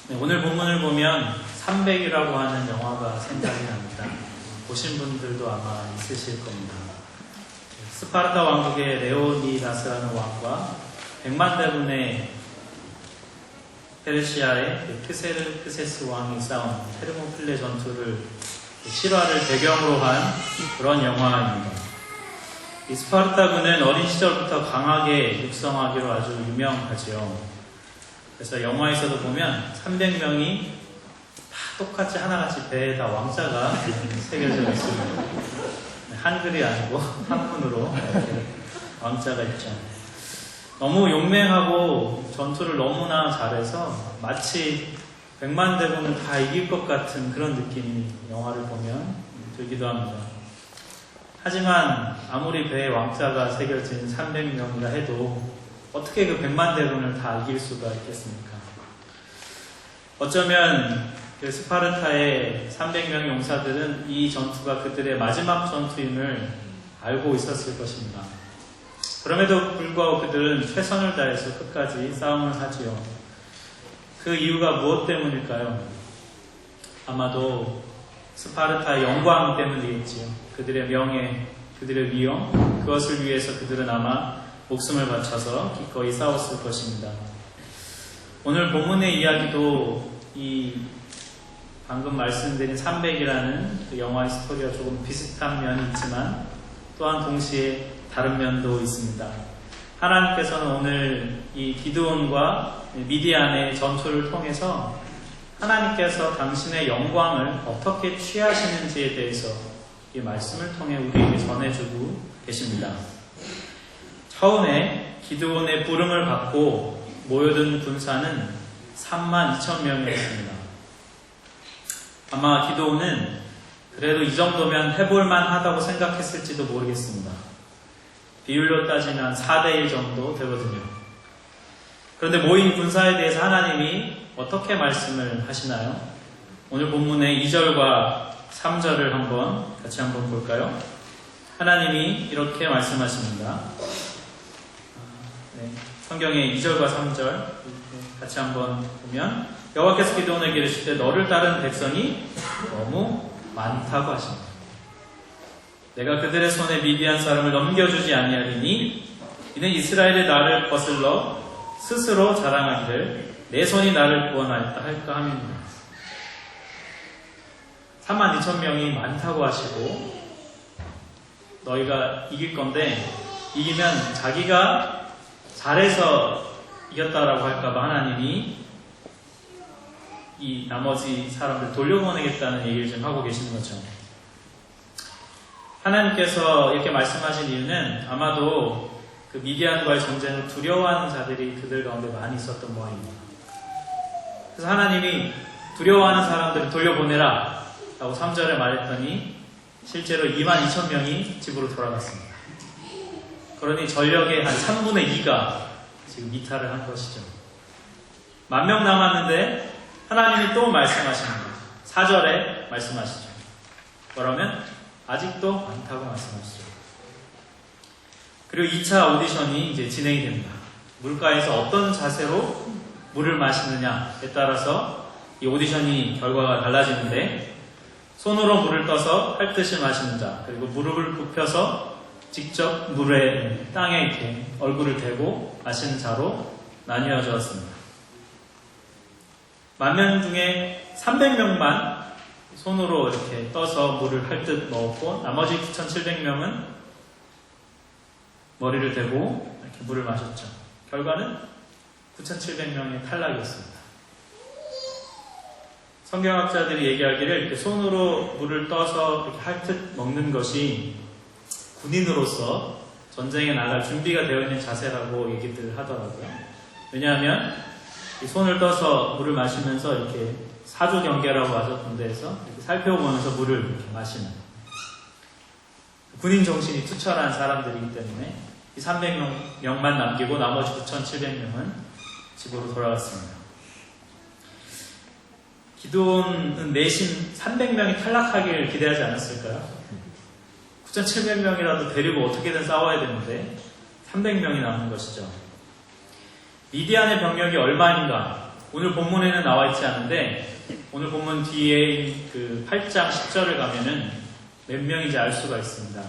네, 오늘 본문을 보면 300이라고 하는 영화가 생각이 납니다. 보신 분들도 아마 있으실 겁니다. 스파르타 왕국의 레오니다스라는 왕과 100만 대군의 페르시아의 크세르크세스 왕이 싸운 테르모필레 전투를 실화를 배경으로 한 그런 영화입니다. 이 스파르타군은 어린 시절부터 강하게 육성하기로 아주 유명하지요. 그래서 영화에서도 보면 300명이 다 똑같이 하나같이 배에 다 왕자가 새겨져 있습니다. 한글이 아니고 한문으로 이렇게 왕자가 있죠. 너무 용맹하고 전투를 너무나 잘해서 마치 100만 대군을 다 이길 것 같은 그런 느낌이 영화를 보면 들기도 합니다. 하지만 아무리 배에 왕자가 새겨진 300명이라 해도 어떻게 그 100만 대군을 다 이길 수가 있겠습니까? 어쩌면 그 스파르타의 300명 용사들은 이 전투가 그들의 마지막 전투임을 알고 있었을 것입니다. 그럼에도 불구하고 그들은 최선을 다해서 끝까지 싸움을 하지요. 그 이유가 무엇 때문일까요? 아마도 스파르타의 영광 때문이겠지요. 그들의 명예, 그들의 위엄, 그것을 위해서 그들은 아마 목숨을 바쳐서 기꺼이 싸웠을 것입니다. 오늘 본문의 이야기도 이 방금 말씀드린 300이라는 그 영화의 스토리와 조금 비슷한 면이 있지만 또한 동시에 다른 면도 있습니다. 하나님께서는 오늘 이 기드온과 미디안의 전투를 통해서 하나님께서 당신의 영광을 어떻게 취하시는지에 대해서 이 말씀을 통해 우리에게 전해주고 계십니다. 처음에 기드온의 부름을 받고 모여든 군사는 32,000명이었습니다. 아마 기드온은 그래도 이 정도면 해볼만 하다고 생각했을지도 모르겠습니다. 비율로 따지면 4대1 정도 되거든요. 그런데 모인 군사에 대해서 하나님이 어떻게 말씀을 하시나요? 오늘 본문의 2절과 3절을 같이 한번 볼까요? 하나님이 이렇게 말씀하십니다. 성경의 2절과 3절 같이 한번 보면 여호와께서 기드온에게 이르시되 너를 따른 백성이 너무 많다고 하십니다. 내가 그들의 손에 미디안 사람을 넘겨주지 아니하리니 이는 이스라엘의 나를 거슬러 스스로 자랑하기를 내 손이 나를 구원하였다 할까 함입니다. 32,000명이 많다고 하시고 너희가 이길 건데 이기면 자기가 잘해서 이겼다라고 할까봐 하나님이 이 나머지 사람들 돌려보내겠다는 얘기를 지금 하고 계시는 거죠. 하나님께서 이렇게 말씀하신 이유는 아마도 그 미디안과의 전쟁을 두려워하는 자들이 그들 가운데 많이 있었던 모양입니다. 그래서 하나님이 두려워하는 사람들을 돌려보내라 라고 3절에 말했더니 실제로 22,000명이 집으로 돌아갔습니다. 그러니 전력의 한 3분의 2가 지금 이탈을 한 것이죠. 10,000명 남았는데 하나님이 또 말씀하십니다. 4절에 말씀하시죠. 뭐라면 아직도 많다고 말씀하시죠. 그리고 2차 오디션이 이제 진행이 됩니다. 물가에서 어떤 자세로 물을 마시느냐에 따라서 이 오디션이 결과가 달라지는데 손으로 물을 떠서 핥듯이 마시는 자, 그리고 무릎을 굽혀서 직접 물에 땅에 이렇게 얼굴을 대고 마시는 자로 나뉘어졌습니다. 10,000명 중에 300명만 손으로 이렇게 떠서 물을 핥듯 먹었고 나머지 9,700명은 머리를 대고 이렇게 물을 마셨죠. 결과는 9,700명의 탈락이었습니다. 성경학자들이 얘기하기를 이렇게 손으로 물을 떠서 이렇게 핥듯 먹는 것이 군인으로서 전쟁에 나갈 준비가 되어 있는 자세라고 얘기들 하더라고요. 왜냐하면 이 손을 떠서 물을 마시면서 이렇게 사주 경계라고 하죠. 군대에서 이렇게 살펴보면서 물을 이렇게 마시는 군인 정신이 투철한 사람들이기 때문에 이 300명만 남기고 나머지 9,700명은 집으로 돌아갔습니다. 기드온은 내심 300명이 탈락하기를 기대하지 않았을까요? 9,700명이라도 데리고 어떻게든 싸워야 되는데 300명이 남은 것이죠. 미디안의 병력이 얼마인가 오늘 본문에는 나와 있지 않은데 오늘 본문 뒤에 그 8장 10절을 가면은 몇 명인지 알 수가 있습니다.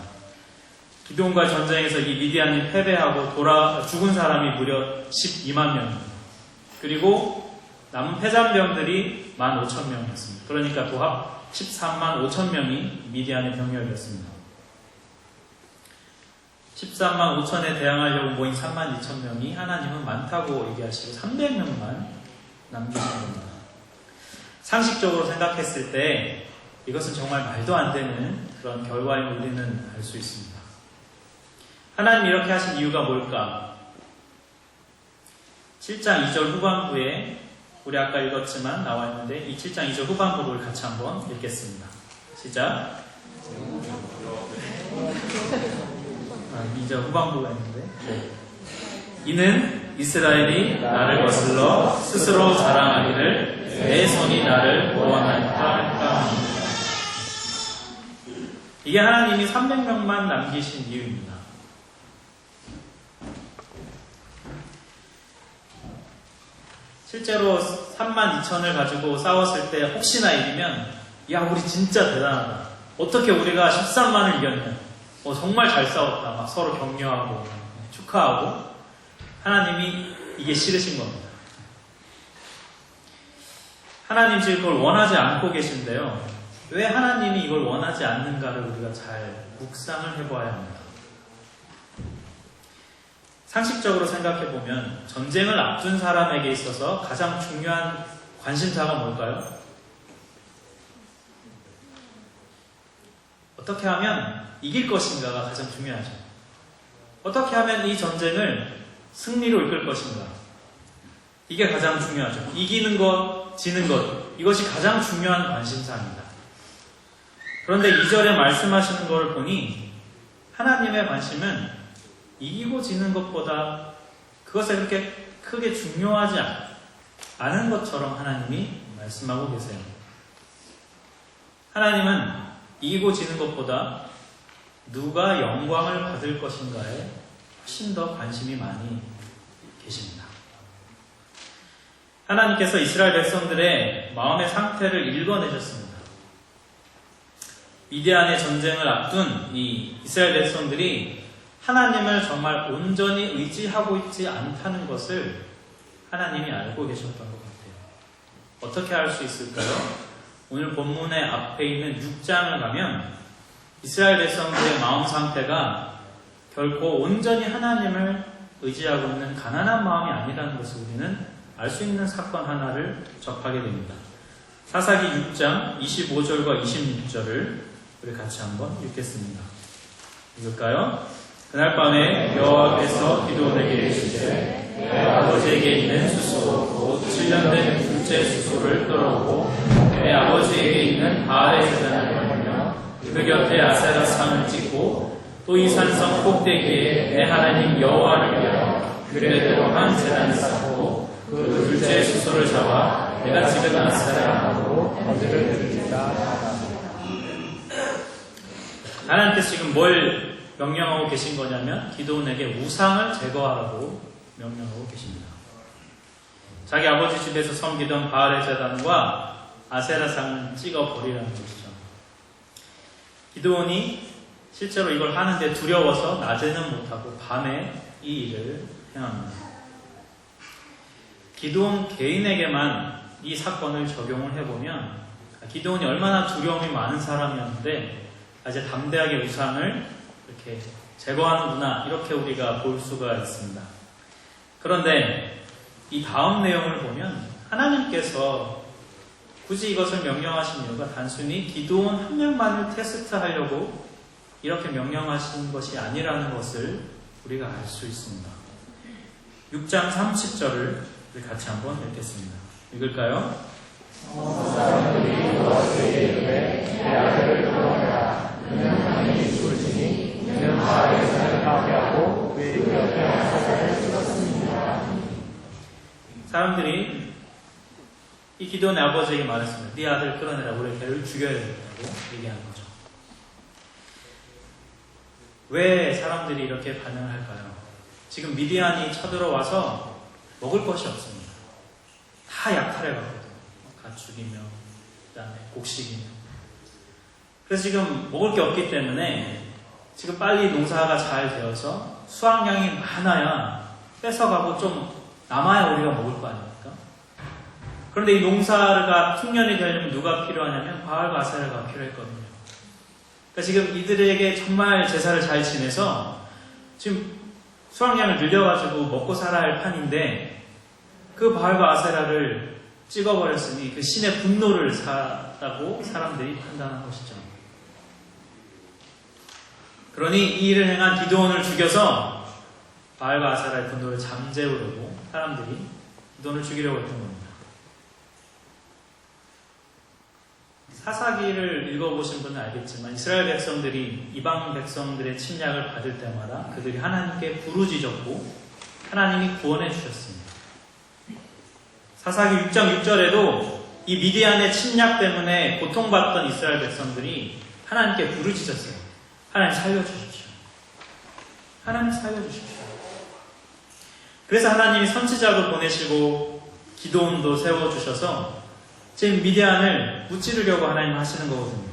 기드온과 전쟁에서 이 미디안이 패배하고 죽은 사람이 무려 12만 명입니다. 그리고 남은 패잔병들이 15,000명이었습니다. 그러니까 도합 13만 5천 명이 미디안의 병력이었습니다. 13만 5천에 대항하려고 모인 3만 2천 명이 하나님은 많다고 얘기하시고 300명만 남기신 겁니다. 상식적으로 생각했을 때 이것은 정말 말도 안 되는 그런 결과임을 우리는 알 수 있습니다. 하나님 이렇게 하신 이유가 뭘까? 7장 2절 후반부에 우리 아까 읽었지만 나와 있는데 이 7장 2절 후반부를 같이 한번 읽겠습니다. 시작. 2절 후반부가 있는데 네. 이는 이스라엘이 나를 거슬러 스스로 자랑하기를 내 손이 나를 구원하였다 할까. 이게 하나님이 300명만 남기신 이유입니다. 실제로 3만 2천을 가지고 싸웠을 때 혹시나 이기면 야 우리 진짜 대단하다. 어떻게 우리가 13만을 이겼냐. 정말 잘 싸웠다. 막 서로 격려하고 축하하고 하나님이 이게 싫으신 겁니다. 하나님 지금 그걸 원하지 않고 계신데요. 왜 하나님이 이걸 원하지 않는가를 우리가 잘 묵상을 해봐야 합니다. 상식적으로 생각해보면 전쟁을 앞둔 사람에게 있어서 가장 중요한 관심사가 뭘까요? 어떻게 하면 이길 것인가가 가장 중요하죠. 어떻게 하면 이 전쟁을 승리로 이끌 것인가. 이게 가장 중요하죠. 이기는 것, 지는 것, 이것이 가장 중요한 관심사입니다. 그런데 2절에 말씀하시는 것을 보니 하나님의 관심은 이기고 지는 것보다 그것에 그렇게 크게 중요하지 않은 것처럼 하나님이 말씀하고 계세요. 하나님은 이기고 지는 것보다 누가 영광을 받을 것인가에 훨씬 더 관심이 많이 계십니다. 하나님께서 이스라엘 백성들의 마음의 상태를 읽어내셨습니다. 미디안의 전쟁을 앞둔 이 이스라엘 백성들이 하나님을 정말 온전히 의지하고 있지 않다는 것을 하나님이 알고 계셨던 것 같아요. 어떻게 알 수 있을까요? 오늘 본문의 앞에 있는 6장을 가면 이스라엘 백성들의 마음 상태가 결코 온전히 하나님을 의지하고 있는 가난한 마음이 아니라는 것을 우리는 알 수 있는 사건 하나를 접하게 됩니다. 사사기 6장 25절과 26절을 우리 같이 한번 읽겠습니다. 읽을까요? 그날 밤에 여호와께서 기드온에게 이르시되 내 아버지에게 있는 수소 곧 7년 된 둘째 수소를 끌어오고 내 아버지에게 있는 바알의 제단을 걸며 그 곁에 아세라 상을 찍고 또 이 산성 꼭대기에 내 하나님 여호와를 위하여 규례대로 한 제단을 쌓고 그 둘째 수소를 잡아 내가 지금 아세라하고 번제를 드리리라. 하나님께서 지금 뭘 명령하고 계신 거냐면 기드온에게 우상을 제거하라고 명령하고 계십니다. 자기 아버지 집에서 섬기던 바알의 제단과 아세라상을 찍어버리라는 것이죠. 기드온이 실제로 이걸 하는데 두려워서 낮에는 못하고 밤에 이 일을 행합니다. 기드온 개인에게만 이 사건을 적용을 해보면 기드온이 얼마나 두려움이 많은 사람이었는데 이제 담대하게 우상을 이렇게 제거하는구나 이렇게 우리가 볼 수가 있습니다. 그런데 이 다음 내용을 보면 하나님께서 굳이 이것을 명령하신 이유가 단순히 기드온 한 명만을 테스트하려고 이렇게 명령하신 것이 아니라는 것을 우리가 알 수 있습니다. 6장 30절을 우리 같이 한번 읽겠습니다. 읽을까요? 사람들이 너에게 이르되 내 아들을 구원하라. 그는 하나님이 죽을지니 그는 바알의 제단을 파괴하고 그 곁에 아세라를 찍었습니다. 사람들이 이 기드온의 아버지에게 말했습니다. 네 아들 끌어내라. 우리 걔를 죽여야 된다고 얘기하는 거죠. 왜 사람들이 이렇게 반응을 할까요? 지금 미디안이 쳐들어와서 먹을 것이 없습니다. 다 다 약탈해갔거든요. 가축이며 그다음에 곡식이며. 그래서 지금 먹을 게 없기 때문에 지금 빨리 농사가 잘 되어서 수확량이 많아야 뺏어가고 좀 남아야 우리가 먹을 거 아닙니까? 그런데 이 농사가 풍년이 되려면 누가 필요하냐면 바알과 아세라가 필요했거든요. 그러니까 지금 이들에게 정말 제사를 잘 지내서 지금 수확량을 늘려가지고 먹고 살아야 할 판인데 그 바알과 아세라를 찍어버렸으니 그 신의 분노를 샀다고 사람들이 판단한 것이죠. 그러니 이 일을 행한 기드온을 죽여서 바알과 아세라의 분노를 잠재우려고 사람들이 기드온을 죽이려고 했던 겁니다. 사사기를 읽어보신 분은 알겠지만 이스라엘 백성들이 이방 백성들의 침략을 받을 때마다 그들이 하나님께 부르짖었고 하나님이 구원해 주셨습니다. 사사기 6장 6절에도 이 미디안의 침략 때문에 고통받던 이스라엘 백성들이 하나님께 부르짖었어요. 하나님 살려주십시오. 하나님 살려주십시오. 그래서 하나님이 선지자도 보내시고 기드온도 세워주셔서 지금 미디안을 무찌르려고 하나님 하시는 거거든요.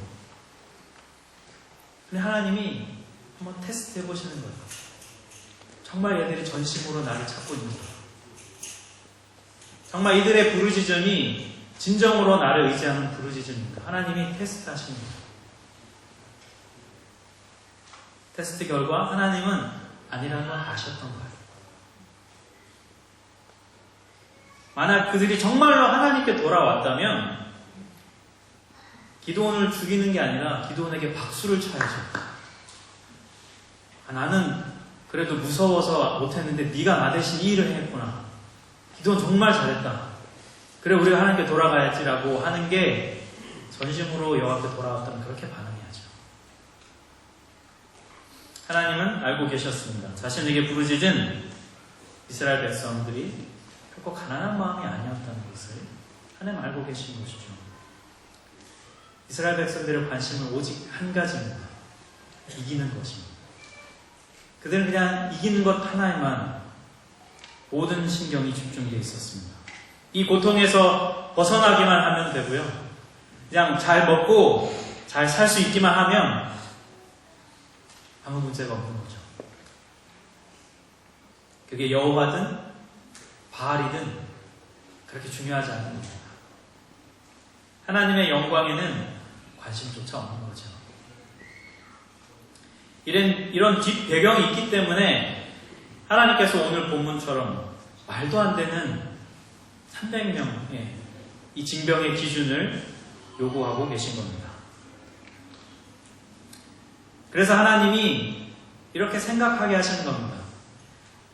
근데 하나님이 한번 테스트 해보시는 거예요. 정말 얘들이 전심으로 나를 찾고 있는 거예요. 정말 이들의 부르짖음이 진정으로 나를 의지하는 부르짖음입니다. 하나님이 테스트 하시는 거예요. 테스트 결과 하나님은 아니라는 걸 아셨던 거예요. 만약 그들이 정말로 하나님께 돌아왔다면 기드온을 죽이는 게 아니라 기드온에게 박수를 쳐야죠. 나는 그래도 무서워서 못했는데 네가 나 대신 이 일을 했구나. 기드온 정말 잘했다. 그래 우리가 하나님께 돌아가야지라고 하는 게 전심으로 여호와께 돌아왔다면 그렇게 반응해야죠. 하나님은 알고 계셨습니다. 자신에게 부르짖은 이스라엘 백성들이 결코 가난한 마음이 아니었다는 것을 하나님 알고 계신 것이죠. 이스라엘 백성들의 관심은 오직 한 가지입니다. 이기는 것입니다. 그들은 그냥 이기는 것 하나에만 모든 신경이 집중되어 있었습니다. 이 고통에서 벗어나기만 하면 되고요. 그냥 잘 먹고 잘 살 수 있기만 하면 아무 문제가 없는 거죠. 그게 여호와든 바알이든 그렇게 중요하지 않은 겁니다. 하나님의 영광에는 관심조차 없는 거죠. 이런 뒷 배경이 있기 때문에 하나님께서 오늘 본문처럼 말도 안 되는 300명의 이 징병의 기준을 요구하고 계신 겁니다. 그래서 하나님이 이렇게 생각하게 하시는 겁니다.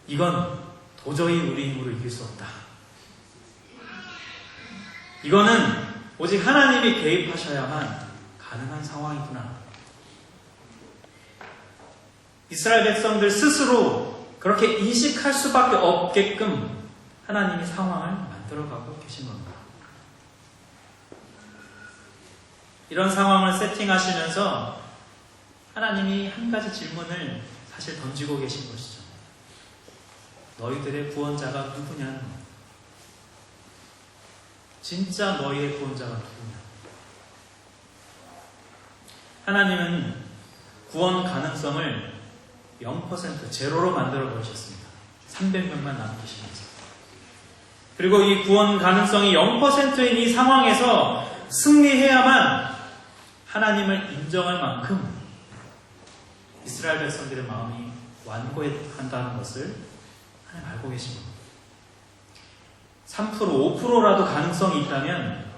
이건 도저히 우리 힘으로 이길 수 없다. 이거는 오직 하나님이 개입하셔야만 가능한 상황이구나. 이스라엘 백성들 스스로 그렇게 인식할 수밖에 없게끔 하나님이 상황을 만들어가고 계신 겁니다. 이런 상황을 세팅하시면서 하나님이 한 가지 질문을 사실 던지고 계신 것이죠. 너희들의 구원자가 누구냐? 진짜 너희의 구원자가 누구냐? 하나님은 구원 가능성을 0% 제로로 만들어 버리셨습니다. 300명만 남기시면서. 그리고 이 구원 가능성이 0%인 이 상황에서 승리해야만 하나님을 인정할 만큼 이스라엘 백성들의 마음이 완고한다는 것을 하나님 알고 계신 겁니다. 3%, 5%라도 가능성이 있다면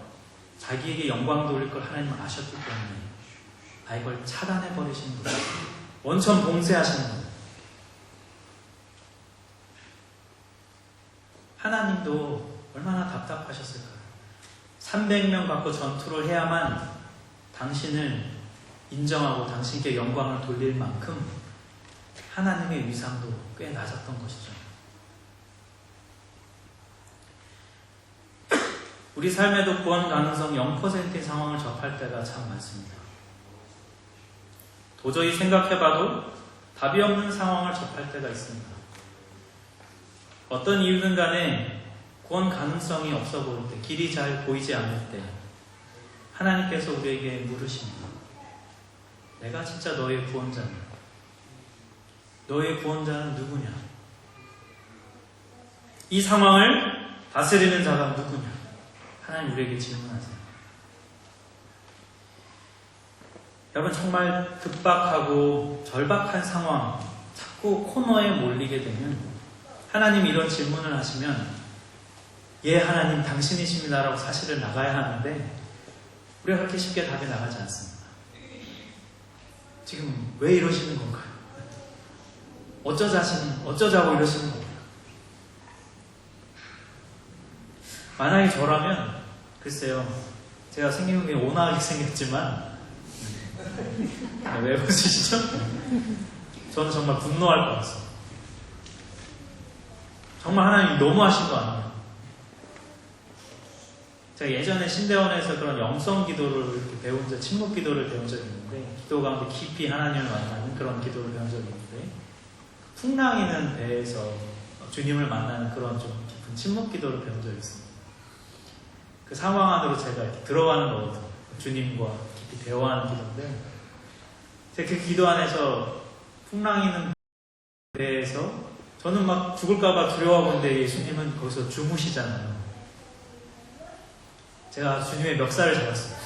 자기에게 영광 돌릴 걸 하나님은 아셨기 때문에 이걸 차단해 버리시는 거예요. 원천 봉쇄하시는 겁니다. 하나님도 얼마나 답답하셨을까요? 300명 갖고 전투를 해야만 당신을 인정하고 당신께 영광을 돌릴 만큼 하나님의 위상도 꽤 낮았던 것이죠. 우리 삶에도 구원 가능성 0%인 상황을 접할 때가 참 많습니다. 도저히 생각해봐도 답이 없는 상황을 접할 때가 있습니다. 어떤 이유든 간에 구원 가능성이 없어 보일 때, 길이 잘 보이지 않을 때 하나님께서 우리에게 물으십니다. 내가 진짜 너의 구원자냐? 너의 구원자는 누구냐? 이 상황을 다스리는 자가 누구냐? 하나님 우리에게 질문하세요. 여러분, 정말 급박하고 절박한 상황, 자꾸 코너에 몰리게 되면 하나님 이런 질문을 하시면 예, 하나님 당신이십니다라고 사실을 나가야 하는데 우리가 그렇게 쉽게 답이 나가지 않습니다. 지금 왜 이러시는 건가요? 어쩌자고 이러시는 건가요? 만약에 저라면 글쎄요, 제가 생긴 게 온화하게 생겼지만 왜 웃으시죠? 저는 정말 분노할 것 같아요. 정말 하나님 너무하신 거 아니에요? 제가 예전에 신대원에서 그런 영성 기도를 이렇게 배운 적, 침묵 기도를 배운 적이 있는데, 기도 가운데 깊이 하나님을 만나는 그런 기도를 배운 적이 있는데, 풍랑이는 배에서 주님을 만나는 그런 좀 깊은 침묵 기도를 배운 적이 있습니다. 그 상황 안으로 제가 이렇게 들어가는 거거든요. 주님과 깊이 대화하는 기도인데, 제가 그 기도 안에서 풍랑이는 배에서 저는 막 죽을까봐 두려워하는데 예수님은 거기서 주무시잖아요. 제가 주님의 멱살을 잡았어요.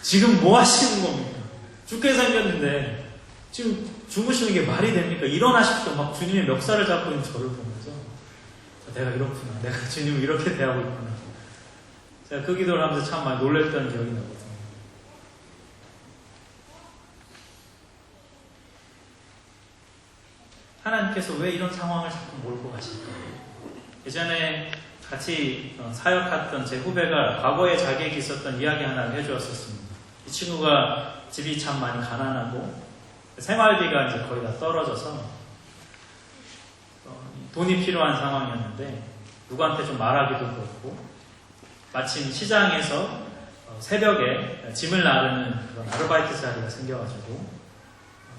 지금 뭐 하시는 겁니까? 죽게 생겼는데 지금 주무시는 게 말이 됩니까? 일어나십시오. 막 주님의 멱살을 잡고 있는 저를 보면서 내가 이렇구나. 내가 주님을 이렇게 대하고 있구나. 제가 그 기도를 하면서 참 많이 놀랬던 기억이 나거든요. 하나님께서 왜 이런 상황을 자꾸 몰고 가실까요? 예전에 같이 사역했던 제 후배가 과거에 자기에게 있었던 이야기 하나를 해주었었습니다. 이 친구가 집이 참 많이 가난하고 생활비가 이제 거의 다 떨어져서 돈이 필요한 상황이었는데 누구한테 좀 말하기도 그렇고 마침 시장에서 새벽에 짐을 나르는 그런 아르바이트 자리가 생겨가지고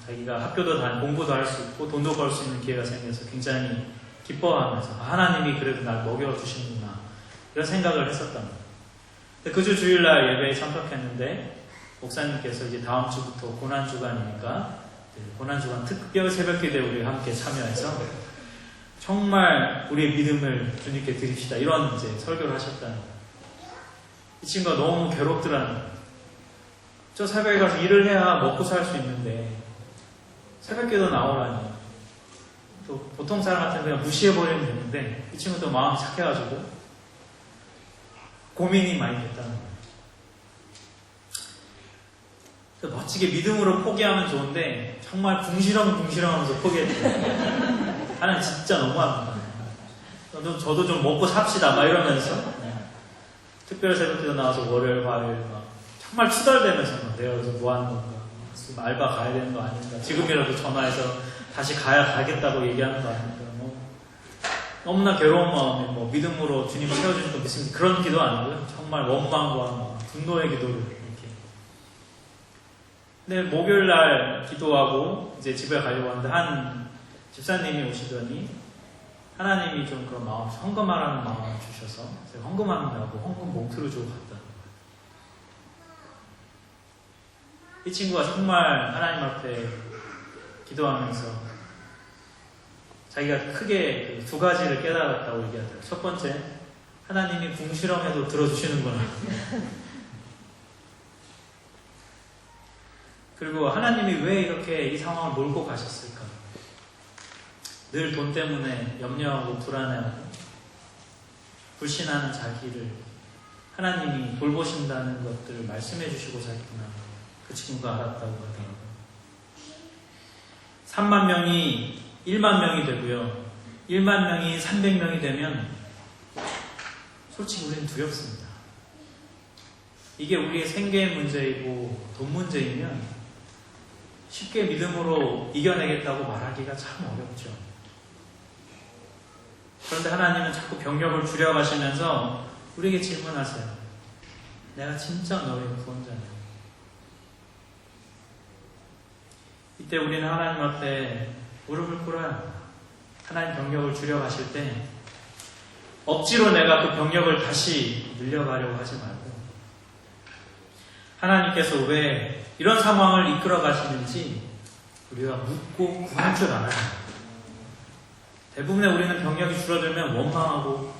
자기가 학교도 다니고 공부도 할 수 있고 돈도 벌 수 있는 기회가 생겨서 굉장히 기뻐하면서 하나님이 그래도 날 먹여주시는구나 이런 생각을 했었던 거예요. 그 주 주일날 예배에 참석했는데 목사님께서 이제 다음 주부터 고난주간이니까 고난주간 특별 새벽기도에 우리 함께 참여해서 정말 우리의 믿음을 주님께 드립시다 이런 이제 설교를 하셨다는 거예요. 이 친구가 너무 괴롭더라는 거예요. 저 새벽에 가서 일을 해야 먹고 살 수 있는데 새벽기도 나오라니 또 보통 사람 같으면 그냥 무시해버리면 되는데 이 친구도 마음이 착해가지고 고민이 많이 됐다는 거예요. 멋지게 믿음으로 포기하면 좋은데 정말 궁시렁궁시렁하면서 포기했대요. 하나님 진짜 너무합니다. 저도 좀 먹고 삽시다 막 이러면서 특별 새벽기도 나와서 월요일 화요일 막 정말 투덜대면서 내가 여기서 뭐 하는 건가, 지금 알바 가야 되는 거 아닌가, 지금이라도 전화해서 다시 가야겠다고 얘기하는 거 아닙니까? 너무나 괴로운 마음에 믿음으로 주님 채워주는 거 믿습니다. 그런 기도 아니고요. 정말 원망과 분노의 기도를 이렇게. 근데 목요일날 기도하고 이제 집에 가려고 하는데 한 집사님이 오시더니 하나님이 좀 그런 마음, 헌금하라는 마음을 주셔서 제가 헌금한다고 헌금 봉투를 주고 갔다. 이 친구가 정말 하나님 앞에 기도하면서 자기가 크게 두 가지를 깨달았다고 얘기하더라고요. 첫 번째, 하나님이 궁시렁해도 들어주시는구나. 그리고 하나님이 왜 이렇게 이 상황을 몰고 가셨을까? 늘 돈 때문에 염려하고 불안해하고 불신하는 자기를 하나님이 돌보신다는 것들을 말씀해 주시고자 했구나. 그 친구가 알았다고 하더라고요. 3만 명이 1만 명이 되고요. 1만 명이 300명이 되면 솔직히 우리는 두렵습니다. 이게 우리의 생계의 문제이고 돈 문제이면 쉽게 믿음으로 이겨내겠다고 말하기가 참 어렵죠. 그런데 하나님은 자꾸 병력을 줄여가시면서 우리에게 질문하세요. 내가 진짜 너의 구원자냐? 이때 우리는 하나님 앞에 무릎을 꿇어야 합니다. 하나님 병력을 줄여가실 때 억지로 내가 그 병력을 다시 늘려가려고 하지 말고 하나님께서 왜 이런 상황을 이끌어 가시는지 우리가 묻고 구할 줄 알아야 합니다. 대부분의 우리는 병력이 줄어들면 원망하고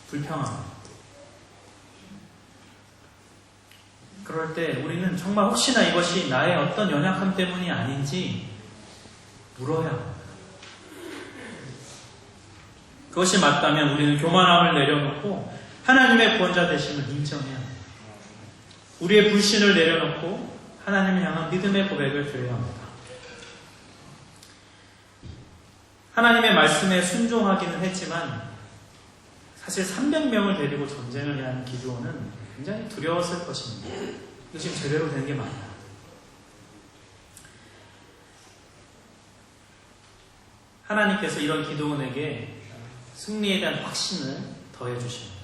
불평합니다. 그럴 때 우리는 정말 혹시나 이것이 나의 어떤 연약함 때문이 아닌지 물어야 합니다. 그것이 맞다면 우리는 교만함을 내려놓고 하나님의 구원자 되심을 인정해야 합니다. 우리의 불신을 내려놓고 하나님을 향한 믿음의 고백을 드려야 합니다. 하나님의 말씀에 순종하기는 했지만 사실 300명을 데리고 전쟁을 해야 하는 기드온은 굉장히 두려웠을 것입니다. 이거 지금 제대로 된 게 맞나? 하나님께서 이런 기드온에게 승리에 대한 확신을 더해 주십니다.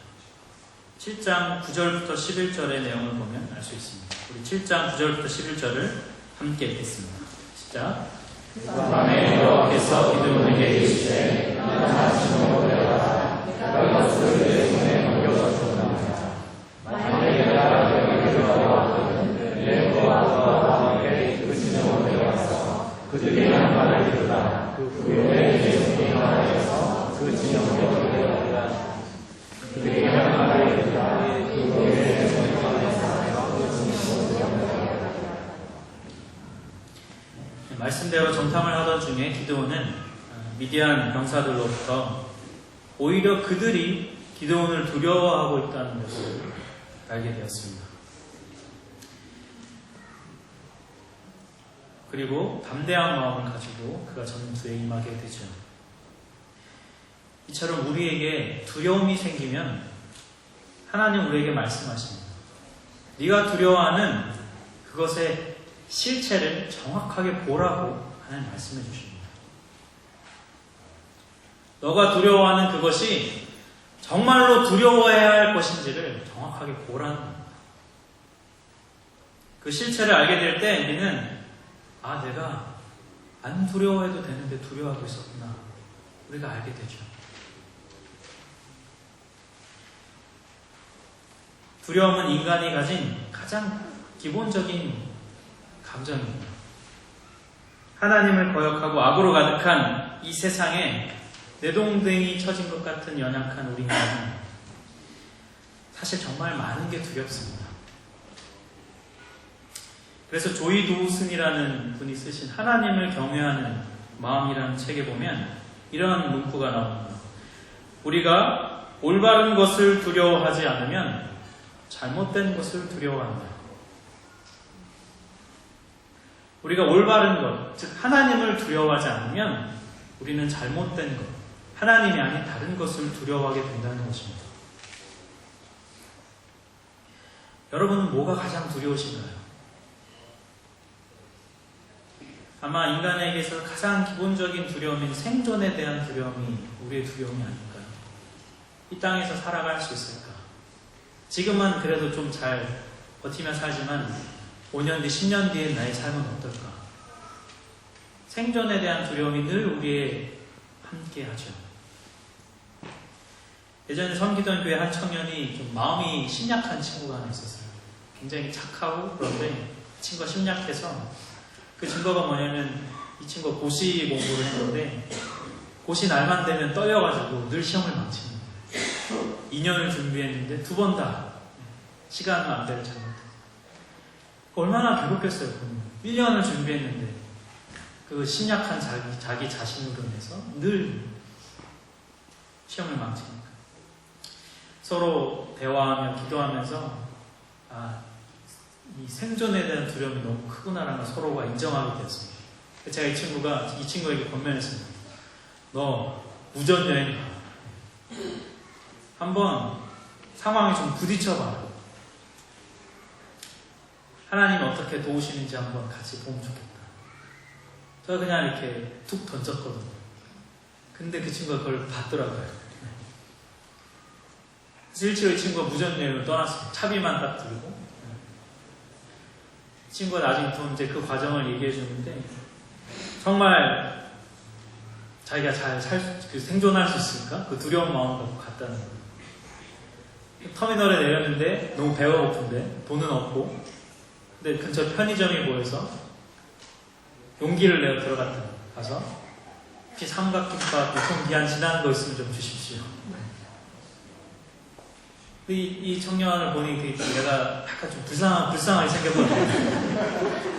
7장 9절부터 11절의 내용을 보면 알 수 있습니다. 우리 7장 9절부터 11절을 함께 읽겠습니다. 시작. 밤에 여호와께서 기드온에게 이르시되 내가 다시모 내려가라 내가 것을 내 손에 넘겨주었나이다. 만약에 내가 여기 들어가거든 내 여호와와 함께 그 진영으로 내려가서 그들이 한 말을 이루라. 그 후에 내 손이 하나에서 그 진영으로 내려가리라. 그들이 한 말을 이루라. 그 후에 내 손이 하나에서 그 진영으로 내려가리라. 말씀대로 정탐을 하던 중에 기드온은 미디안 병사들로부터 오히려 그들이 기드온을 두려워하고 있다는 것을 알게 되었습니다. 그리고 담대한 마음을 가지고 그가 전투에 임하게 되죠. 이처럼 우리에게 두려움이 생기면 하나님 우리에게 말씀하십니다. 네가 두려워하는 그것의 실체를 정확하게 보라고 하나님 말씀해 주십니다. 너가 두려워하는 그것이 정말로 두려워해야 할 것인지를 정확하게 보라는 겁니다. 그 실체를 알게 될 때 우리는 내가 안 두려워해도 되는데 두려워하고 있었구나. 우리가 알게 되죠. 두려움은 인간이 가진 가장 기본적인 감정입니다. 하나님을 거역하고 악으로 가득한 이 세상에 내동댕이 쳐진 것 같은 연약한 우리 인간은 사실 정말 많은 게 두렵습니다. 그래서 조이 도우슨이라는 분이 쓰신 하나님을 경외하는 마음이라는 책에 보면 이런 문구가 나옵니다. 우리가 올바른 것을 두려워하지 않으면 잘못된 것을 두려워한다. 우리가 올바른 것, 즉 하나님을 두려워하지 않으면 우리는 잘못된 것, 하나님이 아닌 다른 것을 두려워하게 된다는 것입니다. 여러분은 뭐가 가장 두려우신가요? 아마 인간에게서 가장 기본적인 두려움인 생존에 대한 두려움이 우리의 두려움이 아닐까요? 이 땅에서 살아갈 수 있을까? 지금은 그래도 좀 잘 버티며 살지만 5년 뒤, 10년 뒤에 나의 삶은 어떨까? 생존에 대한 두려움이 늘 우리에 함께 하죠. 예전에 섬기던 교회 한 청년이 좀 마음이 심약한 친구가 하나 있었어요. 굉장히 착하고 그런데 친구가 심약해서 그 증거가 뭐냐면 이 친구가 고시 공부를 했는데 고시 날만 되면 떨려가지고 늘 시험을 망치는 거예요. 2년을 준비했는데 2번 다 시간 안대를 잘못했어요. 얼마나 괴롭겠어요. 1년을 준비했는데 그 심약한 자기 자신으로 인해서 늘 시험을 망치니까 서로 대화하며 기도하면서 이 생존에 대한 두려움이 너무 크구나라는 걸 서로가 인정하게 되었습니다. 제가 이 친구에게 권면했습니다. 너 무전여행 가. 한번 상황에 좀 부딪혀봐. 하나님 어떻게 도우시는지 한번 같이 보면 좋겠다. 저 그냥 이렇게 툭 던졌거든요. 근데 그 친구가 그걸 받더라고요. 실제로 이 친구가 무전여행을 떠났어요. 차비만 딱 들고. 이 친구가 나중에 또 이제 그 과정을 얘기해 주는데 정말 자기가 잘 생존할 수 있을까? 그 두려운 마음 갖고 갔다는 거예요. 터미널에 내렸는데 너무 배가 고픈데 돈은 없고, 근데 근처 편의점이 보여서 용기를 내어 가서 혹시 삼각김밥 유통기한 지난 거 있으면 좀 주십시오. 이 청년을 보니 내가 약간 좀 불쌍하게 생겨버렸는데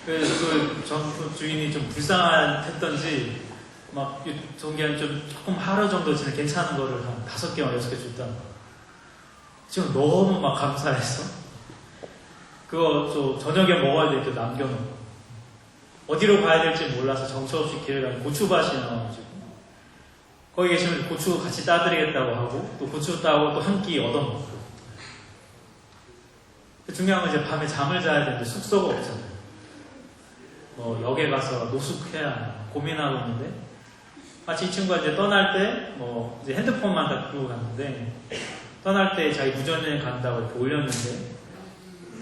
그 점프 주인이 좀 불쌍했던지 막 유통기한 좀 조금 하루 정도 지나 괜찮은 거를 한 5개나 6개 줬다. 지금 너무 막 감사해서 그거 저녁에 먹어야 될 때 남겨놓고 어디로 가야 될지 몰라서 정처 없이 길을 가면 고추밭이 나와가지고 거기 계시면 고추 같이 따드리겠다고 하고 또 고추 따고 또 한 끼 얻어먹고. 중요한 건 이제 밤에 잠을 자야 되는데 숙소가 없잖아요. 뭐 역에 가서 노숙해야 하나 고민하고 있는데 마치 이 친구가 이제 떠날 때 뭐 이제 핸드폰만 갖고 갔는데 떠날 때 자기 무전여행 간다고 이렇게 올렸는데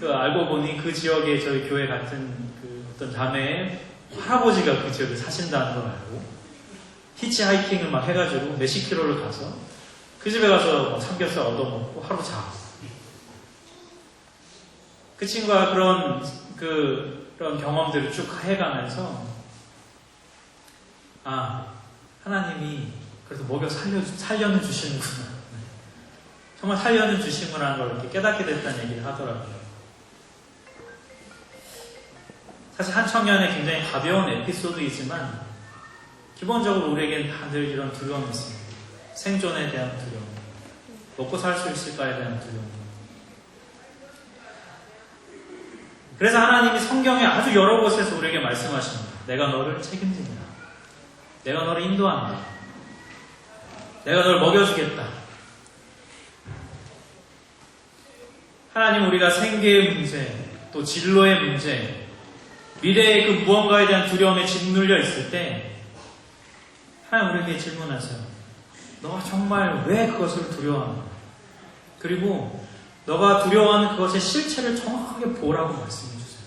알고 보니 그 지역에 저희 교회 같은 그 어떤 자매의 할아버지가 그 지역에 사신다는 걸 알고 히치하이킹을 막 해가지고 몇십 킬로를 가서 그 집에 가서 뭐 삼겹살 얻어먹고 하루 자고. 그 친구가 그런 경험들을 쭉 해가면서 하나님이 그래도 먹여 살려는 주시는구나. 정말 살려는 주시구나라는 걸 이렇게 깨닫게 됐다는 얘기를 하더라고요. 사실 한 청년의 굉장히 가벼운 에피소드이지만 기본적으로 우리에겐 다들 이런 두려움이 있습니다. 생존에 대한 두려움, 먹고 살 수 있을까에 대한 두려움. 그래서 하나님이 성경에 아주 여러 곳에서 우리에게 말씀하십니다. 내가 너를 책임진다. 내가 너를 인도한다. 내가 너를 먹여주겠다. 하나님 우리가 생계의 문제, 또 진로의 문제, 미래의 그 무언가에 대한 두려움에 짓눌려 있을 때 하나님 우리에게 질문하세요. 너가 정말 왜 그것을 두려워하는가? 그리고 너가 두려워하는 그것의 실체를 정확하게 보라고 말씀해 주세요.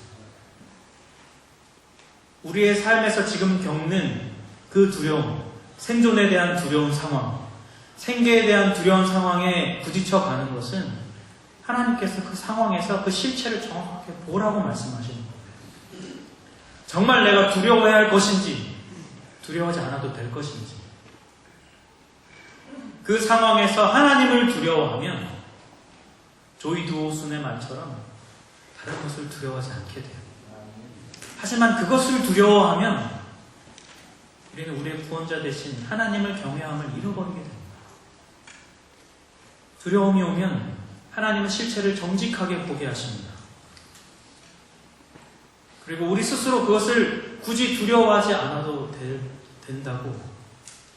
우리의 삶에서 지금 겪는 그 두려움, 생존에 대한 두려운 상황, 생계에 대한 두려운 상황에 부딪혀 가는 것은 하나님께서 그 상황에서 그 실체를 정확하게 보라고 말씀하시는 거예요. 정말 내가 두려워해야 할 것인지 두려워하지 않아도 될 것인지. 그 상황에서 하나님을 두려워하면 조이두오순의 말처럼 다른 것을 두려워하지 않게 돼요. 하지만 그것을 두려워하면 우리는 우리의 구원자 대신 하나님을 경외함을 잃어버리게 됩니다. 두려움이 오면 하나님은 실체를 정직하게 보게 하십니다. 그리고 우리 스스로 그것을 굳이 두려워하지 않아도 된다고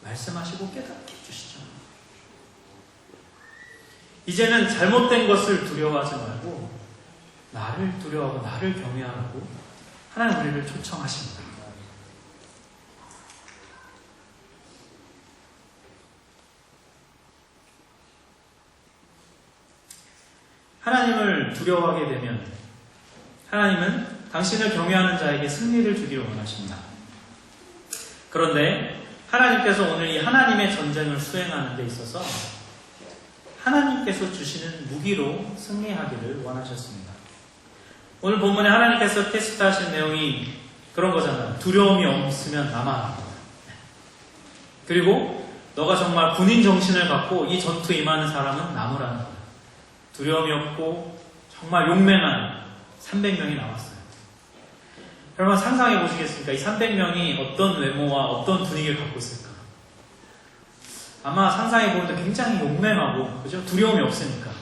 말씀하시고 깨닫게 해주시죠. 이제는 잘못된 것을 두려워하지 말고 나를 두려워하고 나를 경외하라고 하나님 우리를 초청하십니다. 하나님을 두려워하게 되면 하나님은 당신을 경외하는 자에게 승리를 주기를 원하십니다. 그런데 하나님께서 오늘 이 하나님의 전쟁을 수행하는 데 있어서 하나님께서 주시는 무기로 승리하기를 원하셨습니다. 오늘 본문에 하나님께서 테스트하신 내용이 그런 거잖아요. 두려움이 없으면 남아라. 그리고 너가 정말 군인 정신을 갖고 이 전투에 임하는 사람은 남으라는 거예요. 두려움이 없고 정말 용맹한 300명이 남았어요. 여러분 상상해 보시겠습니까? 이 300명이 어떤 외모와 어떤 분위기를 갖고 있을까? 아마 상상해 보는데 굉장히 용맹하고, 그죠? 두려움이 없으니까.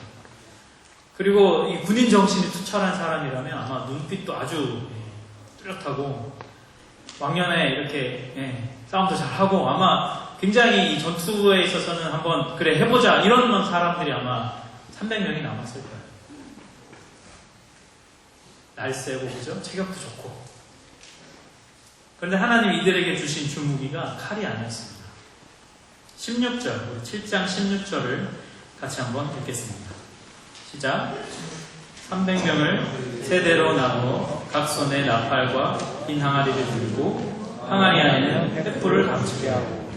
그리고 이 군인 정신이 투철한 사람이라면 아마 눈빛도 아주 뚜렷하고 왕년에 이렇게 싸움도 잘하고 아마 굉장히 이 전투에 있어서는 한번 그래 해보자 이런 사람들이 아마 300명이 남았을 거예요. 날쌔고 그죠? 체격도 좋고. 그런데 하나님이 이들에게 주신 주무기가 칼이 아니었습니다. 16절, 우리 7장 16절을 같이 한번 읽겠습니다. 시작. 300명을 세대로 나누어 각 손에 나팔과 빈 항아리를 들고 항아리 안에는 횃불을 감추게 하고,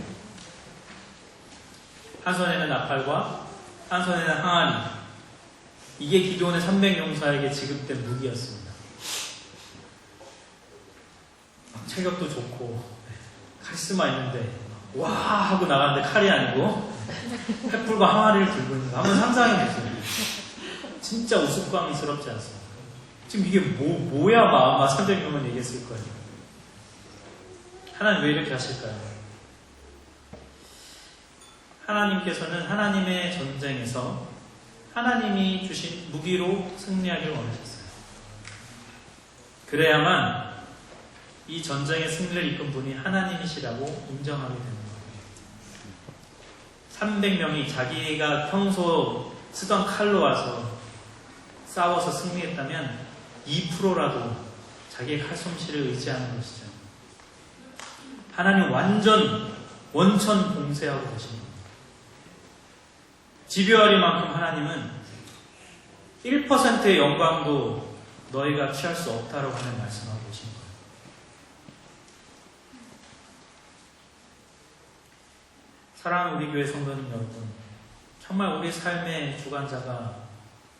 한 손에는 나팔과 한 손에는 항아리. 이게 기드온의 300용사에게 지급된 무기였습니다. 체격도 좋고 카리스마 있는데 와 하고 나가는데 칼이 아니고 횃불과 항아리를 들고 있는 거 한번 상상해 보세요. 진짜 우스꽝스럽지 않습니까? 지금 이게 뭐야 마마 300명은 얘기했을 거예요. 하나님 왜 이렇게 하실까요? 하나님께서는 하나님의 전쟁에서 하나님이 주신 무기로 승리하길 원하셨어요. 그래야만 이 전쟁의 승리를 이끈 분이 하나님이시라고 인정하게 되는 거예요. 300명이 자기가 평소 쓰던 칼로 와서 싸워서 승리했다면 2%라도 자기의 칼솜씨를 의지하는 것이죠. 하나님 완전 원천 봉쇄하고 계신 겁니다. 집요하리만큼 하나님은 1%의 영광도 너희가 취할 수 없다라고 하는 말씀하고 계신 거예요. 사랑하는 우리 교회 성도님 여러분, 정말 우리 삶의 주관자가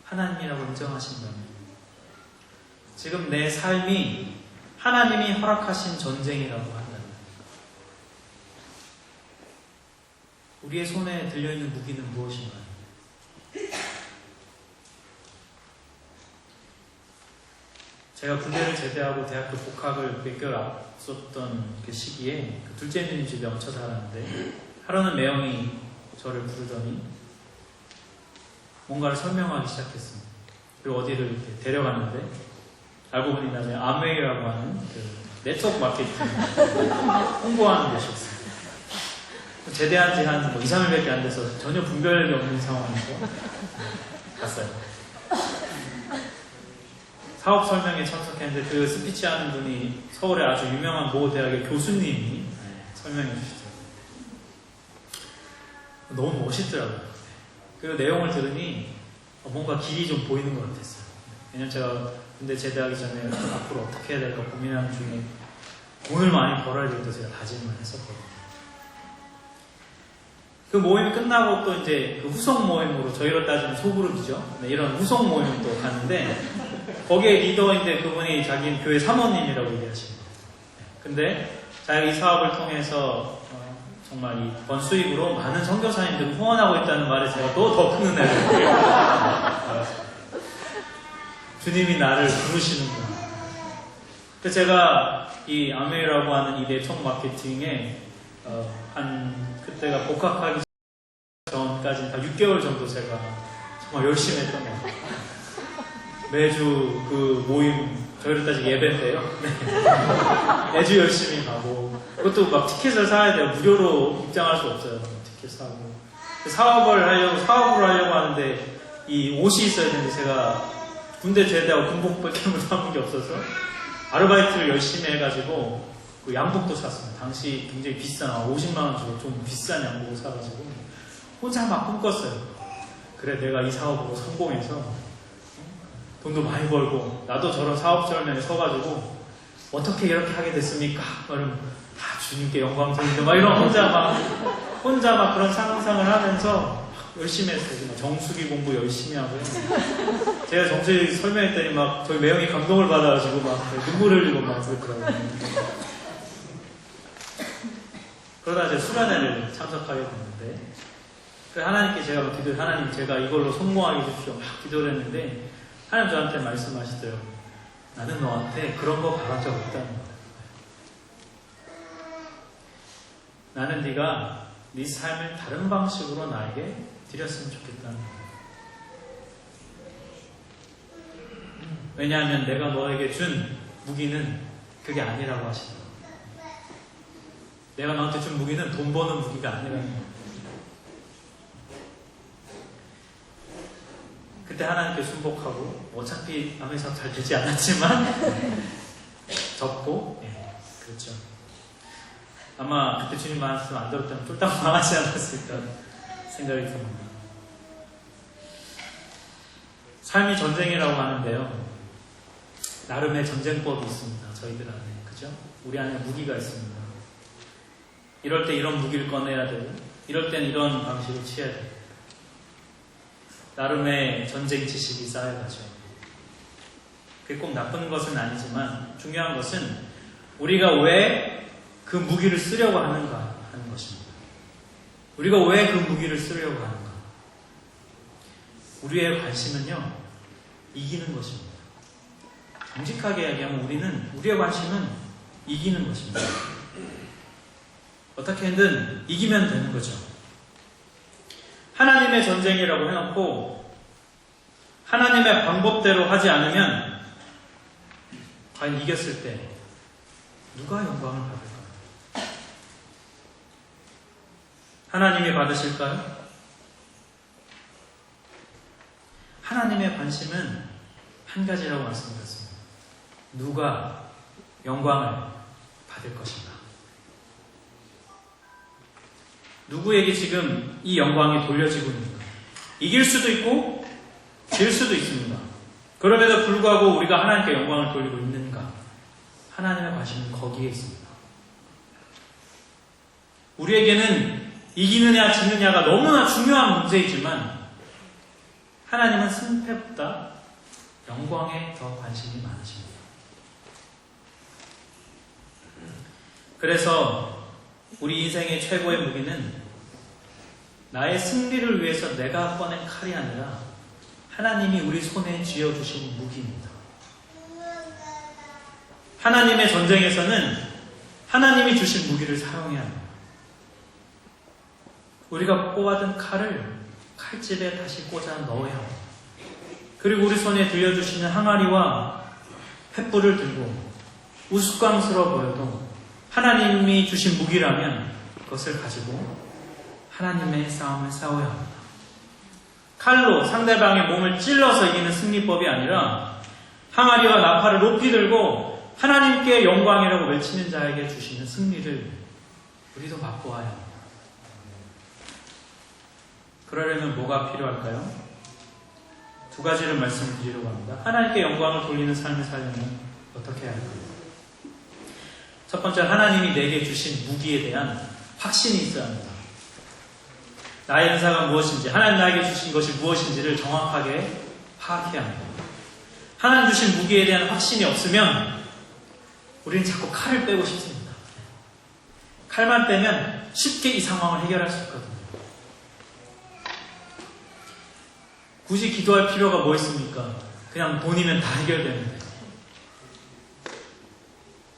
하나님이라고 인정하신다면 지금 내 삶이 하나님이 허락하신 전쟁이라고 한다면 우리의 손에 들려있는 무기는 무엇인가요? 제가 군대를 제대하고 대학교 복학을 몇 개월 앞섰던 그 시기에 그 둘째님 집에 얹혀 살았는데 하루는 매형이 저를 부르더니 뭔가를 설명하기 시작했습니다. 그리고 어디를 이렇게 데려갔는데 알고 보니 나중에 아메이라고 하는 그 네트워크 마케팅 홍보하는 곳이었어요. 제대한 지 한 2, 3일밖에 안 돼서 전혀 분별이 없는 상황에서 갔어요. 사업 설명에 참석했는데 그 스피치 하는 분이 서울의 아주 유명한 모 대학의 교수님이 설명해 주시더라고요. 너무 멋있더라고요. 그 내용을 들으니 뭔가 길이 좀 보이는 것 같았어요. 왜냐면 제가 군대 제대하기 전에 앞으로 어떻게 해야 될까 고민하는 중에 돈을 많이 벌어야 되겠다 제가 다짐을 했었거든요. 그 모임이 끝나고 또 이제 그 후속 모임으로 저희로 따지면 소그룹이죠. 네, 이런 후속 모임을 또 갔는데 거기에 리더인데 그분이 자기 교회 사모님이라고 얘기하시는 거예요. 근데 자기 이 사업을 통해서 정말 이번 수익으로 많은 선교사님들을 후원하고 있다는 말에 제가 또 더 큰 은혜를 받았습니다. 주님이 나를 부르시는구나. 그래서 제가 이 아메이라고 하는 이 네트워크 마케팅에 그때가 복학하기 전까지 다 6개월 정도 제가 정말 열심히 했던 것 같아요. 매주 그 모임 저희를 따지면 예배인데요. 네. 매주 열심히 가고 그것도 막 티켓을 사야 돼요. 무료로 입장할 수 없어요. 티켓 사고 사업으로 하려고 하는데 이 옷이 있어야 되는데 제가 군대 제대하고 군복밖에 남은 게 없어서 아르바이트를 열심히 해가지고 그 양복도 샀습니다. 당시 굉장히 비싼 50만 원 주고 좀 비싼 양복을 사가지고 혼자 막 꿈꿨어요. 그래 내가 이 사업으로 성공해서 돈도 많이 벌고 나도 저런 사업 설명에 서가지고 어떻게 이렇게 하게 됐습니까? 그러면 주님께 영광 돌리는데 막 이런 혼자 막 그런 상상을 하면서 열심히 했어요. 정수기 공부 열심히 하고요. 제가 정수기 설명했더니 막 저희 매형이 감동을 받아가지고 막 눈물을 흘리고 막 그러더라고요. 그러다 이제 수련회를 참석하게 됐는데 하나님께 제가 기도를 하나님 제가 이걸로 성공하게 해주십시오. 막 기도를 했는데 하나님 저한테 말씀하시더라고요. 나는 너한테 그런 거 바란 적 없다는 거야. 나는 네가 네 삶을 다른 방식으로 나에게 드렸으면 좋겠다는 거야. 왜냐하면 내가 너에게 준 무기는 그게 아니라고 하시더라고요. 내가 너한테 준 무기는 돈 버는 무기가 아니라는 거야. 그때 하나님께 순복하고 어차피 아무 이상 잘 되지 않았지만 접고 그렇죠. 아마 그때 주님 말씀 안 들었다면 쫄딱 망하지 않았을까 생각이 듭니다. 삶이 전쟁이라고 하는데요. 나름의 전쟁법이 있습니다. 저희들 안에. 그죠? 우리 안에 무기가 있습니다. 이럴 때 이런 무기를 꺼내야 되고 이럴 땐 이런 방식을 취해야 되고 나름의 전쟁 지식이 쌓여가죠. 그게 꼭 나쁜 것은 아니지만 중요한 것은 우리가 왜 그 무기를 쓰려고 하는가 하는 것입니다. 우리가 왜 그 무기를 쓰려고 하는가? 우리의 관심은요, 이기는 것입니다. 정직하게 이야기하면 우리의 관심은 이기는 것입니다. 어떻게든 이기면 되는 거죠. 하나님의 전쟁이라고 해놓고 하나님의 방법대로 하지 않으면 과연 이겼을 때 누가 영광을 받을까요? 하나님이 받으실까요? 하나님의 관심은 한 가지라고 말씀드렸습니다. 누가 영광을 받을 것인가? 누구에게 지금 이 영광이 돌려지고 있는가? 이길 수도 있고 질 수도 있습니다. 그럼에도 불구하고 우리가 하나님께 영광을 돌리고 있는가? 하나님의 관심은 거기에 있습니다. 우리에게는 이기느냐 지느냐가 너무나 중요한 문제이지만 하나님은 승패보다 영광에 더 관심이 많으십니다. 그래서 우리 인생의 최고의 무기는 나의 승리를 위해서 내가 꺼낸 칼이 아니라 하나님이 우리 손에 쥐어주신 무기입니다. 하나님의 전쟁에서는 하나님이 주신 무기를 사용해야 합니다. 우리가 뽑아둔 칼을 칼집에 다시 꽂아 넣어야 합니다. 그리고 우리 손에 들려주시는 항아리와 횃불을 들고 우스꽝스러워 보여도 하나님이 주신 무기라면 그것을 가지고 하나님의 싸움을 싸워야 합니다. 칼로 상대방의 몸을 찔러서 이기는 승리법이 아니라 항아리와 나팔을 높이 들고 하나님께 영광이라고 외치는 자에게 주시는 승리를 우리도 맛보아야 합니다. 그러려면 뭐가 필요할까요? 두 가지를 말씀드리려고 합니다. 하나님께 영광을 돌리는 삶을 살려면 어떻게 해야 할까요? 첫 번째, 하나님이 내게 주신 무기에 대한 확신이 있어야 합니다. 나의 은사가 무엇인지, 하나님 나에게 주신 것이 무엇인지를 정확하게 파악해야 합니다. 하나님 주신 무기에 대한 확신이 없으면 우리는 자꾸 칼을 빼고 싶습니다. 칼만 빼면 쉽게 이 상황을 해결할 수 있거든요. 굳이 기도할 필요가 뭐 있습니까? 그냥 돈이면 다 해결되는데.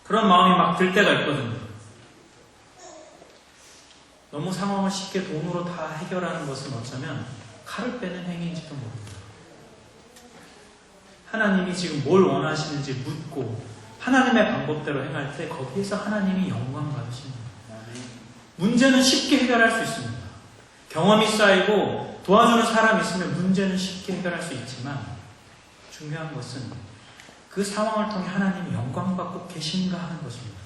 그런 마음이 막 들 때가 있거든요. 너무 상황을 쉽게 돈으로 다 해결하는 것은 어쩌면 칼을 빼는 행위인지도 모릅니다. 하나님이 지금 뭘 원하시는지 묻고 하나님의 방법대로 행할 때 거기에서 하나님이 영광 받으십니다. 문제는 쉽게 해결할 수 있습니다. 경험이 쌓이고 도와주는 사람이 있으면 문제는 쉽게 해결할 수 있지만 중요한 것은 그 상황을 통해 하나님이 영광 받고 계신가 하는 것입니다.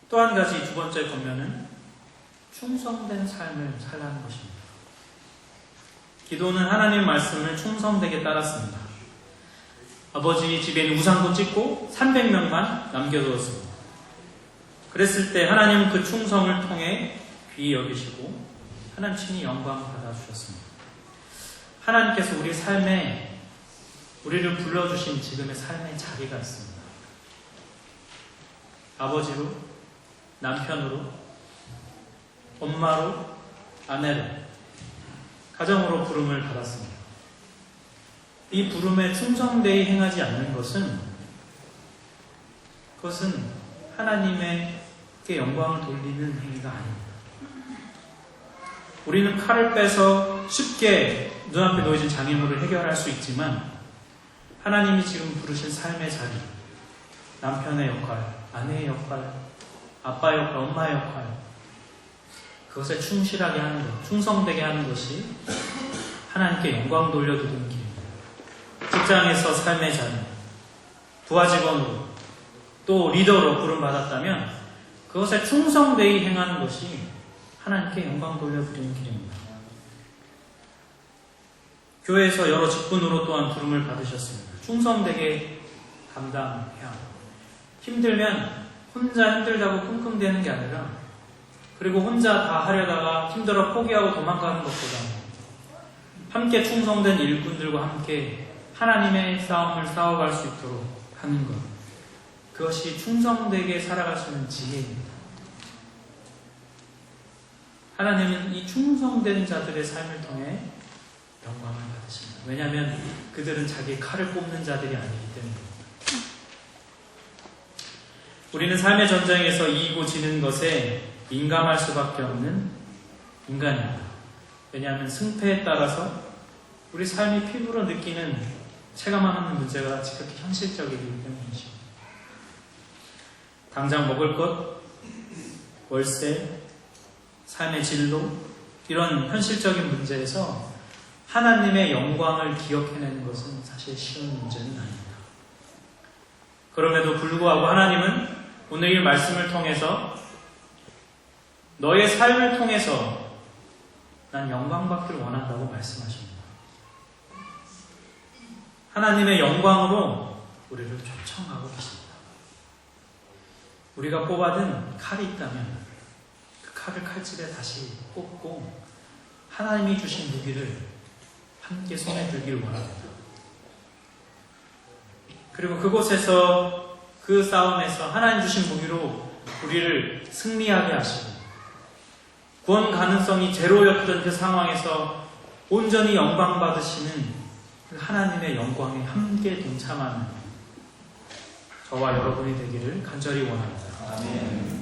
또 한 가지 두 번째 권면은 충성된 삶을 살라는 것입니다. 기도는 하나님 말씀을 충성되게 따랐습니다. 아버지 집에 있는 우상도 찍고 300명만 남겨두었습니다. 그랬을 때 하나님은 그 충성을 통해 귀히 여기시고 하나님 친히 영광 받아주셨습니다. 하나님께서 우리 삶에 우리를 불러주신 지금의 삶의 자리가 있습니다. 아버지로, 남편으로, 엄마로, 아내로, 가정으로 부름을 받았습니다. 이 부름에 충성되이 행하지 않는 것은 그것은 하나님께 영광을 돌리는 행위가 아닙니다. 우리는 칼을 빼서 쉽게 눈앞에 놓여진 장애물을 해결할 수 있지만 하나님이 지금 부르신 삶의 자리, 남편의 역할, 아내의 역할, 아빠의 역할, 엄마의 역할, 그것에 충실하게 하는 것, 충성되게 하는 것이 하나님께 영광 돌려드리는 길입니다. 직장에서 삶의 자리, 부하 직원으로 또 리더로 부름받았다면 그것에 충성되이 행하는 것이 하나님께 영광 돌려드리는 길입니다. 교회에서 여러 직분으로 또한 부름을 받으셨습니다. 충성되게 감당해야 합니다. 힘들면 혼자 힘들다고 끙끙대는 게 아니라 그리고 혼자 다 하려다가 힘들어 포기하고 도망가는 것보다 함께 충성된 일꾼들과 함께 하나님의 싸움을 싸워갈 수 있도록 하는 것, 그것이 충성되게 살아갈 수 있는 지혜입니다. 하나님은 이 충성된 자들의 삶을 통해 영광을 받으십니다. 왜냐하면 그들은 자기 칼을 뽑는 자들이 아니기 때문입니다. 우리는 삶의 전쟁에서 이기고 지는 것에 민감할 수밖에 없는 인간입니다. 왜냐하면 승패에 따라서 우리 삶이 피부로 느끼는 체감하는 문제가 지극히 현실적이기 때문이죠. 당장 먹을 것, 월세, 삶의 진로, 이런 현실적인 문제에서 하나님의 영광을 기억해내는 것은 사실 쉬운 문제는 아닙니다. 그럼에도 불구하고 하나님은 오늘 이 말씀을 통해서 너의 삶을 통해서 난 영광받기를 원한다고 말씀하십니다. 하나님의 영광으로 우리를 초청하고 계십니다. 우리가 뽑아든 칼이 있다면 그 칼을 칼집에 다시 꽂고 하나님이 주신 무기를 함께 손에 들기를 원합니다. 그리고 그곳에서 그 싸움에서 하나님 주신 무기로 우리를 승리하게 하시고 구원 가능성이 제로였던 그 상황에서 온전히 영광 받으시는 그 하나님의 영광에 함께 동참하는 저와 여러분이 되기를 간절히 원합니다. 아멘.